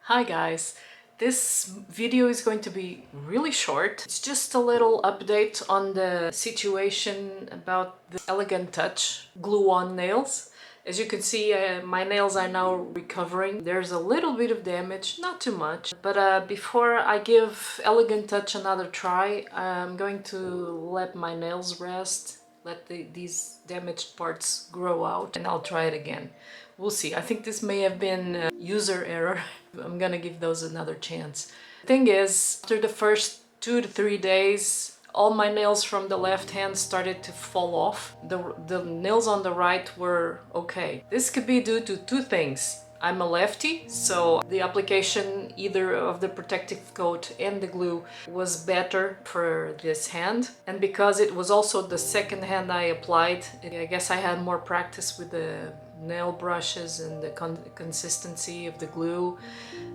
Hi guys, this video is going to be really short. It's just a little update on the situation about the Elegant Touch glue-on nails. As you can see, my nails are now recovering. There's a little bit of damage, not too much. But before I give Elegant Touch another try, I'm going to let my nails rest, let these damaged parts grow out, and I'll try it again. We'll see. I think this may have been user error. I'm gonna give those another chance. The thing is, after the first 2 to 3 days, all my nails from the left hand started to fall off. The nails on the right were okay. This could be due to two things. I'm a lefty, so the application either of the protective coat and the glue was better for this hand. And because it was also the second hand I applied, I guess I had more practice with the nail brushes and the consistency of the glue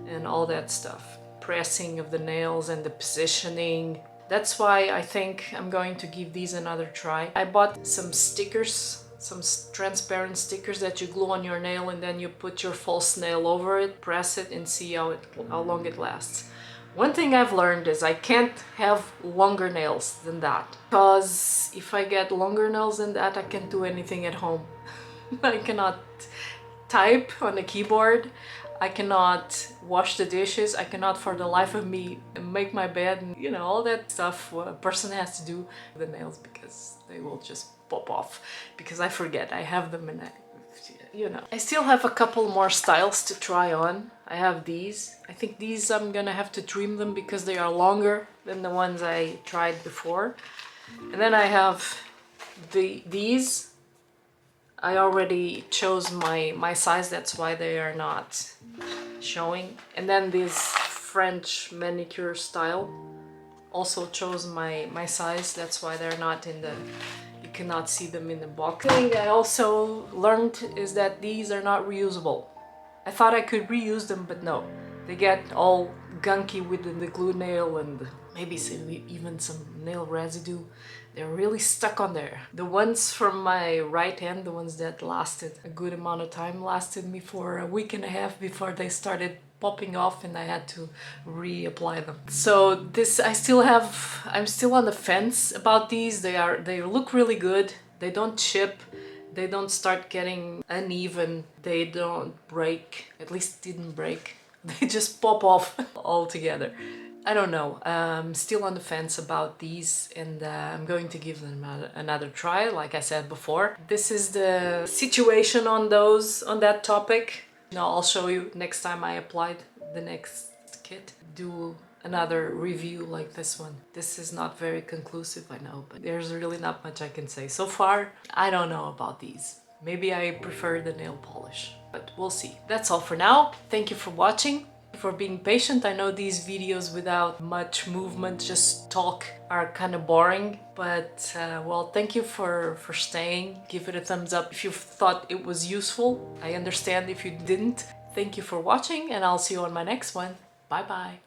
and all that stuff. Pressing of the nails and the positioning. That's why I think I'm going to give these another try. I bought some stickers, some transparent stickers that you glue on your nail, and then you put your false nail over it, press it, and see how long it lasts. One thing I've learned is I can't have longer nails than that, because if I get longer nails than that, I can't do anything at home. I cannot type on the keyboard, I cannot wash the dishes, I cannot for the life of me make my bed, and you know, all that stuff a person has to do with the nails, because they will just pop off, because I forget I have them, and I still have a couple more styles to try on. I have these. I think these I'm gonna have to trim them because they are longer than the ones I tried before. And then I have these. I already chose my size, that's why they are not showing. And then this French manicure style, also chose my size, that's why they're not in the, you cannot see them in the box. The thing I also learned is that these are not reusable. I thought I could reuse them, but no. They get all gunky with the glue nail and maybe even some nail residue. They're really stuck on there. The ones from my right hand, the ones that lasted a good amount of time, lasted me for a week and a half before they started popping off and I had to reapply them. So this, I'm still on the fence about these. They look really good. They don't chip. They don't start getting uneven. They don't break. At least didn't break. They just pop off altogether. I don't know. I'm still on the fence about these, and I'm going to give them another try, like I said before. This is the situation on that topic. Now I'll show you next time I applied the next kit. Do another review like this one. This is not very conclusive, I know, but there's really not much I can say. So far, I don't know about these. Maybe I prefer the nail polish, but we'll see. That's all for now. Thank you for watching, for being patient. I know these videos without much movement, just talk, are kind of boring, but well, thank you for staying. Give it a thumbs up if you thought it was useful. I understand if you didn't. Thank you for watching, and I'll see you on my next one. Bye bye.